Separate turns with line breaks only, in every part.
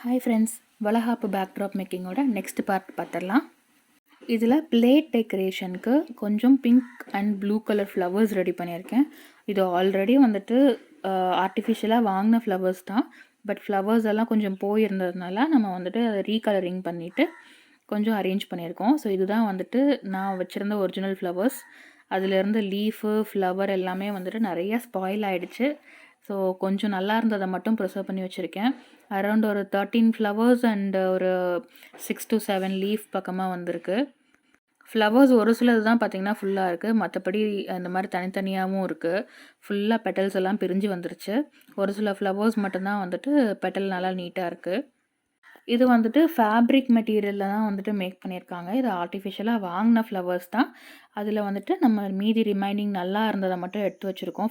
Hi friends, வளகாப்பு backdrop மேக்கிங்கோட next part பார்த்துடலாம். இதில் பிளேட் டெக்கரேஷனுக்கு கொஞ்சம் pink and blue colour flowers ready பண்ணியிருக்கேன். இது ஆல்ரெடி வந்துட்டு ஆர்டிஃபிஷியலாக வாங்கின ஃப்ளவர்ஸ் தான். பட் ஃப்ளவர்ஸ் எல்லாம் கொஞ்சம் போயிருந்ததுனால நம்ம வந்துட்டு அதை ரீகலரிங் பண்ணிவிட்டு கொஞ்சம் அரேஞ்ச் பண்ணியிருக்கோம். ஸோ இதுதான் வந்துட்டு நான் வச்சுருந்த ஒரிஜினல் ஃப்ளவர்ஸ். அதிலேருந்து லீஃபு ஃப்ளவர் எல்லாமே வந்துட்டு நிறையா ஸ்பாயில் ஆகிடுச்சு. ஸோ கொஞ்சம் நல்லா இருந்ததை மட்டும் ப்ரிசர்வ் பண்ணி வச்சுருக்கேன். அரௌண்ட் ஒரு 13 ஃப்ளவர்ஸ் அண்ட் ஒரு 6 to 7 லீஃப் பக்கமாக வந்திருக்கு. ஃப்ளவர்ஸ் ஒரு சிலது தான் பார்த்திங்கன்னா ஃபுல்லாக இருக்குது. மற்றபடி அந்த மாதிரி தனித்தனியாகவும் இருக்குது. ஃபுல்லாக பெட்டல்ஸ் எல்லாம் பிரிஞ்சு வந்துருச்சு. ஒரு சில ஃப்ளவர்ஸ் மட்டும்தான் வந்துட்டு பெட்டல் நல்லா நீட்டாக இருக்குது. இது வந்துட்டு ஃபேப்ரிக் மெட்டீரியலில் தான் வந்துட்டு மேக் பண்ணியிருக்காங்க. இது ஆர்டிஃபிஷியலாக வாங்கின ஃப்ளவர்ஸ் தான். அதில் வந்துட்டு நம்ம மீதி ரிமைனிங் நல்லா இருந்ததை மட்டும் எடுத்து வச்சுருக்கோம்.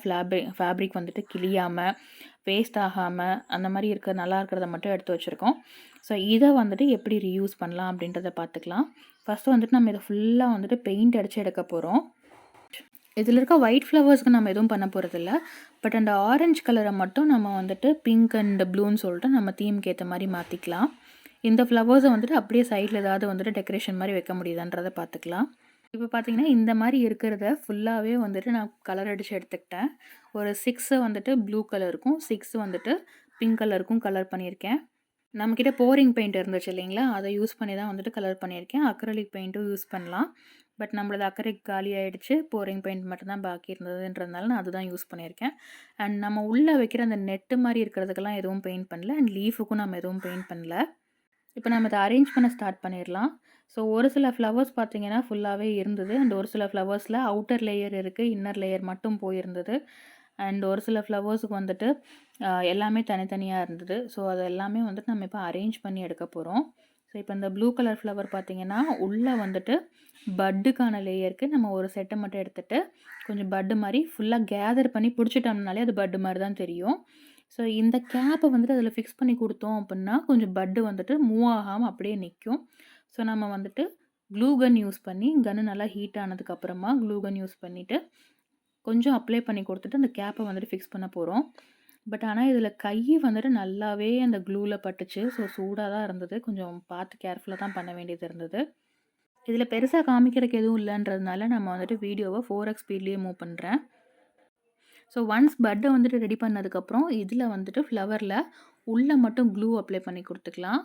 ஃபேப்ரிக் வந்துட்டு கிழியாமல் வேஸ்ட் ஆகாமல் அந்த மாதிரி நல்லா இருக்கிறத மட்டும் எடுத்து வச்சுருக்கோம். ஸோ இதை வந்துட்டு எப்படி ரீயூஸ் பண்ணலாம் அப்படின்றத பார்த்துக்கலாம். ஃபஸ்ட்டு வந்துட்டு நம்ம இதை ஃபுல்லாக வந்துட்டு பெயிண்ட் அடித்து எடுக்க போகிறோம். இதில் இருக்க ஒயிட் ஃப்ளவர்ஸ்க்கு நம்ம எதுவும் பண்ண போகிறதில்ல. பட் அந்த ஆரஞ்சு கலரை மட்டும் நம்ம வந்துட்டு பிங்க் அண்ட் ப்ளூன்னு சொல்லிட்டு நம்ம தீம்க்கு ஏற்ற மாதிரி மாற்றிக்கலாம். இந்த ஃப்ளவர்ஸை வந்துட்டு அப்படியே சைடில் ஏதாவது வந்துட்டு டெக்கரேஷன் மாதிரி வைக்க முடியுதான்றதை பார்த்துக்கலாம். இப்போ பார்த்தீங்கன்னா இந்த மாதிரி இருக்கிறத ஃபுல்லாகவே வந்துட்டு நான் கலர் அடித்து எடுத்துக்கிட்டேன். ஒரு 6 வந்துட்டு ப்ளூ கலருக்கும் 6 வந்துட்டு பிங்க் கலருக்கும் கலர் பண்ணியிருக்கேன். நம்மக்கிட்ட போரிங் பெயிண்ட் இருந்துச்சு இல்லைங்களா, அதை யூஸ் பண்ணி தான் வந்துட்டு கலர் பண்ணியிருக்கேன். அக்ரலிக் பெயிண்ட்டும் யூஸ் பண்ணலாம். பட் நம்மளது அக்ரிலிக் காலி ஆகிடுச்சு. போரிங் பெயிண்ட் மட்டும்தான் பாக்கி இருந்ததுன்றதுனால நான் அதுதான் யூஸ் பண்ணியிருக்கேன். அண்ட் நம்ம உள்ளே வைக்கிற அந்த நெட்டு மாதிரி இருக்கிறதுக்கெல்லாம் எதுவும் பெயிண்ட் பண்ணல. அண்ட் லீஃபுக்கும் நம்ம எதுவும் பெயிண்ட் பண்ணல. இப்போ நம்ம அதை அரேஞ்ச் பண்ண ஸ்டார்ட் பண்ணிடலாம். ஸோ ஒரு சில ஃப்ளவர்ஸ் பார்த்திங்கன்னா ஃபுல்லாகவே இருந்தது. அண்ட் ஒரு சில ஃப்ளவர்ஸில் அவுட்டர் லேயர் இருக்குது, இன்னர் லேயர் மட்டும் போயிருந்தது. அண்ட் ஒரு சில ஃப்ளவர்ஸுக்கு வந்துட்டு எல்லாமே தனித்தனியாக இருந்தது. ஸோ அது எல்லாமே வந்துட்டு நம்ம இப்போ அரேஞ்ச் பண்ணி எடுக்க போகிறோம். ஸோ இப்போ இந்த ப்ளூ கலர் ஃப்ளவர் பார்த்திங்கன்னா உள்ளே வந்துட்டு பட்டுக்கான லேயருக்கு நம்ம ஒரு செட்டை மட்டும் எடுத்துகிட்டு கொஞ்சம் பட்டு மாதிரி ஃபுல்லாக கேதர் பண்ணி பிடிச்சிட்டோம்னாலே அது பட்டு மாதிரி தான் தெரியும். ஸோ இந்த கேப்பை வந்துட்டு அதில் ஃபிக்ஸ் பண்ணி கொடுத்தோம் அப்படின்னா கொஞ்சம் பட்டு வந்துட்டு மூவ் ஆகாமல் அப்படியே நிற்கும். ஸோ நம்ம வந்துட்டு க்ளூ கன் யூஸ் பண்ணி கன்று நல்லா ஹீட் ஆனதுக்கப்புறமா க்ளூ கன் யூஸ் பண்ணிவிட்டு கொஞ்சம் அப்ளை பண்ணி கொடுத்துட்டு அந்த கேப்பை வந்துட்டு ஃபிக்ஸ் பண்ண போகிறோம். பட் ஆனால் இதில் கை வந்துட்டு நல்லாவே அந்த க்ளூவில் பட்டுச்சு. ஸோ சூடாக தான் இருந்தது. கொஞ்சம் பார்த்து கேர்ஃபுல்லாக தான் பண்ண வேண்டியது இருந்தது. இதில் பெருசாக காமிக்கிறதுக்கு எதுவும் இல்லைன்றதுனால நம்ம வந்துட்டு வீடியோவை 4x ஸ்பீட்லேயே மூவ் பண்ணுறேன். ஸோ ஒன்ஸ் பட்டை வந்துட்டு ரெடி பண்ணதுக்கப்புறம் இதில் வந்துட்டு ஃப்ளவரில் உள்ளே மட்டும் க்ளூ அப்ளை பண்ணி கொடுத்துக்கலாம்.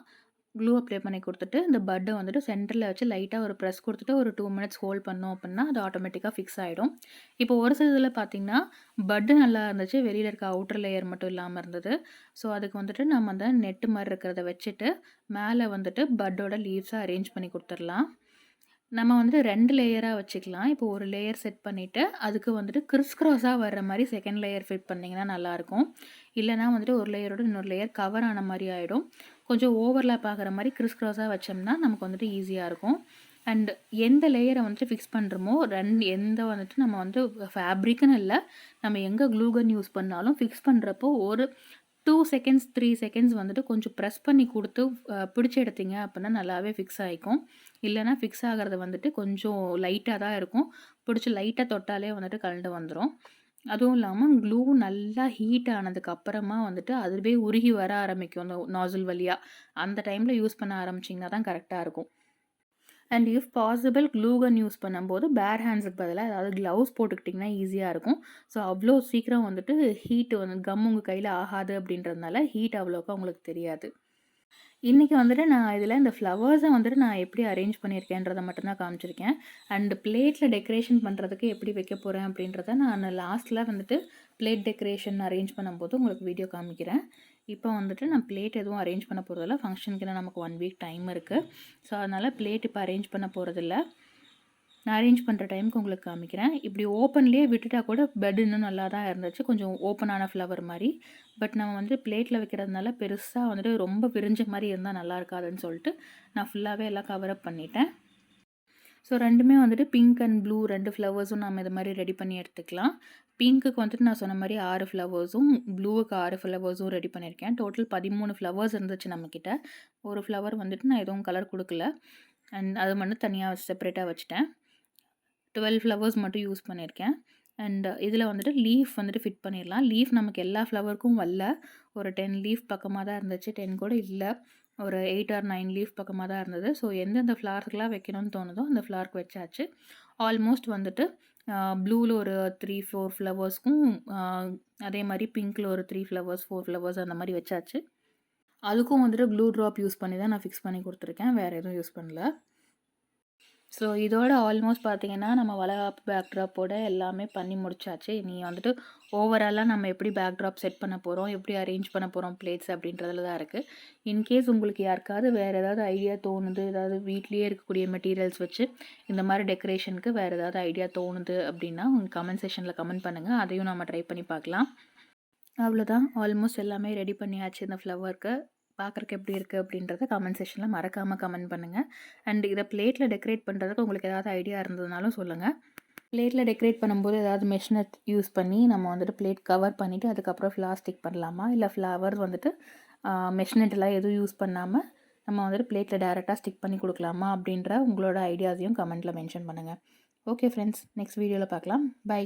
க்ளூ அப்ளை பண்ணி கொடுத்துட்டு இந்த பட்டை வந்துட்டு சென்டரில் வச்சு லைட்டாக ஒரு ப்ரெஸ் கொடுத்துட்டு ஒரு 2 மினிட்ஸ் ஹோல்ட் பண்ணோம் அப்படின்னா அது ஆட்டோமேட்டிக்காக ஃபிக்ஸ் ஆகிடும். இப்போ ஒரு சில இதில் பார்த்திங்கன்னா பட்டு நல்லா இருந்துச்சு, வெளியில் இருக்க அவுட்டர் லேயர் மட்டும் இல்லாமல் இருந்தது. ஸோ அதுக்கு வந்துட்டு நம்ம அந்த நெட்டு மாதிரி இருக்கிறத வச்சுட்டு மேலே வந்துட்டு பட்டோட லீவ்ஸை அரேஞ்ச் பண்ணி கொடுத்துடலாம். நம்ம வந்துட்டு 2 லேயராக வச்சுக்கலாம். இப்போ ஒரு லேயர் செட் பண்ணிவிட்டு அதுக்கு வந்துட்டு கிறிஸ்க்ராஸாக வர்ற மாதிரி செகண்ட் லேயர் ஃபிட் பண்ணிங்கன்னா நல்லாயிருக்கும். இல்லைனா வந்துட்டு ஒரு லேயரோட இன்னொரு லேயர் கவர் ஆன மாதிரி ஆகிடும். கொஞ்சம் ஓவர்லேப் ஆகிற மாதிரி கிறிஸ்க்ராஸாக வச்சோம்னா நமக்கு வந்துட்டு ஈஸியாக இருக்கும். அண்ட் எந்த லேயரை வந்துட்டு ஃபிக்ஸ் பண்ணுறோமோ எந்த வந்துட்டு நம்ம வந்து ஃபேப்ரிக்குன்னு இல்லை, நம்ம எங்கே க்ளூ கன் யூஸ் பண்ணாலும் ஃபிக்ஸ் பண்ணுறப்போ ஒரு 2 செகண்ட்ஸ் 3 செகண்ட்ஸ் வந்துட்டு கொஞ்சம் ப்ரெஸ் பண்ணி கொடுத்து பிடிச்சி எடுத்தீங்க அப்படின்னா நல்லாவே ஃபிக்ஸ் ஆகிக்கும். இல்லைனா ஃபிக்ஸ் ஆகிறது வந்துட்டு கொஞ்சம் லைட்டாக தான் இருக்கும். பிடிச்சி லைட்டாக தொட்டாலே வந்துட்டு கழண்டு வந்துடும். அதுவும் இல்லாமல் க்ளூ நல்லா ஹீட் ஆனதுக்கப்புறமா வந்துட்டு அதுவே உருகி வர ஆரம்பிக்கும் அந்த நாசில் வழியாக. அந்த டைமில் யூஸ் பண்ண ஆரம்பிச்சிங்கன்னா தான் கரெக்டாக இருக்கும். And if possible glue gun use பண்ணும்போது பேர் ஹேண்ட்ஸுக்கு பதிலாக அதாவது க்ளவுஸ் போட்டுக்கிட்டிங்கன்னா ஈஸியாக இருக்கும். ஸோ அவ்வளோ சீக்கிரம் வந்துட்டு ஹீட்டு வந்து கம் உங்கள் கையில் ஆகாது அப்படின்றதுனால ஹீட் அவ்வளோக்கா உங்களுக்கு தெரியாது. இன்றைக்கி வந்துட்டு நான் இதில் இந்த ஃப்ளவர்ஸை வந்துட்டு நான் எப்படி அரேஞ்ச் பண்ணியிருக்கேன்றதை மட்டும்தான் காமிச்சிருக்கேன். அண்டு பிளேட்டில் டெக்கரேஷன் பண்ணுறதுக்கு எப்படி வைக்க போகிறேன் அப்படின்றத நான் லாஸ்ட்டில் வந்துட்டு பிளேட் டெக்கரேஷன் அரேஞ்ச் பண்ணும்போது உங்களுக்கு வீடியோ காமிக்கிறேன். இப்போ வந்துட்டு நான் பிளேட் எதுவும் அரேஞ்ச் பண்ண போகிறதில்ல. ஃபங்க்ஷனுக்கு நமக்கு 1 வீக் டைம் இருக்குது. ஸோ அதனால் பிளேட் இப்போ அரேஞ்ச் பண்ண போகிறதில்ல. நான் அரேஞ்ச் பண்ணுற டைமுக்கு உங்களுக்கு காமிக்கிறேன். இப்படி ஓப்பன்லேயே விட்டுட்டா கூட பெட் இன்னும் நல்லா தான் இருந்துச்சு. கொஞ்சம் ஓப்பனான ஃப்ளவர் மாதிரி. பட் நம்ம வந்து பிளேட்டில் வைக்கிறதுனால பெருசாக வந்துட்டு ரொம்ப விரிஞ்ச மாதிரி இருந்தால் நல்லா இருக்காதுன்னு சொல்லிட்டு நான் ஃபுல்லாகவே எல்லாம் கவரப் பண்ணிட்டேன். ஸோ ரெண்டுமே வந்துட்டு பிங்க் அண்ட் ப்ளூ 2 ஃப்ளவர்ஸும் நம்ம இது மாதிரி ரெடி பண்ணி எடுத்துக்கலாம். பிங்க்குக்கு வந்துட்டு நான் சொன்ன மாதிரி 6 ஃப்ளவர்ஸும் ப்ளூவுக்கு 6 ஃப்ளவர்ஸும் ரெடி பண்ணியிருக்கேன். டோட்டல் 13 ஃப்ளவர்ஸ் இருந்துச்சு நம்மக்கிட்ட. ஒரு ஃப்ளவர் வந்துட்டு நான் எதுவும் கலர் கொடுக்கல. அண்ட் அது மட்டும் தனியாக செப்பரேட்டாக வச்சுட்டேன். 12 ஃப்ளவர்ஸ் மட்டும் யூஸ் பண்ணியிருக்கேன். அண்ட் இதில் வந்துட்டு லீஃப் வந்துட்டு ஃபிட் பண்ணிடலாம். லீஃப் நமக்கு எல்லா ஃப்ளவருக்கும் வரல. ஒரு 10 லீஃப் பக்கமாக தான் இருந்துச்சு. 10 கூட இல்லை, ஒரு 8 ஆர் 9 லீஃப் பக்கமாக தான் இருந்தது. ஸோ எந்தெந்த ஃப்ளார்க்கெலாம் வைக்கணும்னு தோணுதோ அந்த ஃப்ளார்க்கு வச்சாச்சு. ஆல்மோஸ்ட் வந்துட்டு ப்ளூவில் ஒரு 3, 4 ஃப்ளவர்ஸ்க்கும் அதே மாதிரி பிங்க்கில் ஒரு 3 ஃப்ளவர்ஸ், 4 ஃப்ளவர்ஸ் அந்த மாதிரி வச்சாச்சு. அதுக்கும் வந்துட்டு க்ளூ ட்ராப் யூஸ் பண்ணி தான் நான் ஃபிக்ஸ் பண்ணி கொடுத்துருக்கேன், வேறு எதுவும் யூஸ் பண்ணல. ஸோ இதோட ஆல்மோஸ்ட் பார்த்தீங்கன்னா நம்ம வளகாப்பு பேக்ட்ராப்போட எல்லாமே பண்ணி முடிச்சாச்சு. இனி வந்துட்டு ஓவராலாக நம்ம எப்படி பேக்ட்ராப் செட் பண்ண போகிறோம், எப்படி அரேஞ்ச் பண்ண போகிறோம் பிளேட்ஸ் அப்படின்றதுல தான் இருக்குது. இன்கேஸ் உங்களுக்கு யாருக்காவது வேறு ஏதாவது ஐடியா தோணுது, ஏதாவது வீட்லேயே இருக்கக்கூடிய மெட்டீரியல்ஸ் வச்சு இந்த மாதிரி டெக்கரேஷனுக்கு வேறு ஏதாவது ஐடியா தோணுது அப்படின்னா உங்கள் கமெண்ட் செக்ஷனில் கமெண்ட் பண்ணுங்கள், அதையும் நம்ம ட்ரை பண்ணி பார்க்கலாம். அவ்வளோதான், ஆல்மோஸ்ட் எல்லாமே ரெடி பண்ணியாச்சு. இந்த ஃப்ளவருக்கு பார்க்குறக்கு எப்படி இருக்குது அப்படின்றத கமெண்ட் செக்ஷனில் மறக்காமல் கமெண்ட் பண்ணுங்கள். அண்ட் இதை பிளேட்டில் டெக்கரேட் பண்ணுறதுக்கு உங்களுக்கு ஏதாவது ஐடியா இருந்ததுனாலும் சொல்லுங்கள். பிளேட்டில் டெக்கரேட் பண்ணும்போது ஏதாவது மெஷ்னட் யூஸ் பண்ணி நம்ம வந்துட்டு பிளேட் கவர் பண்ணிவிட்டு அதுக்கப்புறம் ஃப்ளார் ஸ்டிக் பண்ணலாமா, இல்லை ஃப்ளவர் வந்துட்டு மெஷ்னெட்டெல்லாம் எதுவும் யூஸ் பண்ணாமல் நம்ம வந்துட்டு பிளேட்டில் டேரெக்டாக ஸ்டிக் பண்ணி கொடுக்கலாமா அப்படின்ற உங்களோட ஐடியாஸையும் கமெண்ட்டில் மென்ஷன் பண்ணுங்கள். ஓகே ஃப்ரெண்ட்ஸ், நெக்ஸ்ட் வீடியோவில் பார்க்கலாம். பை.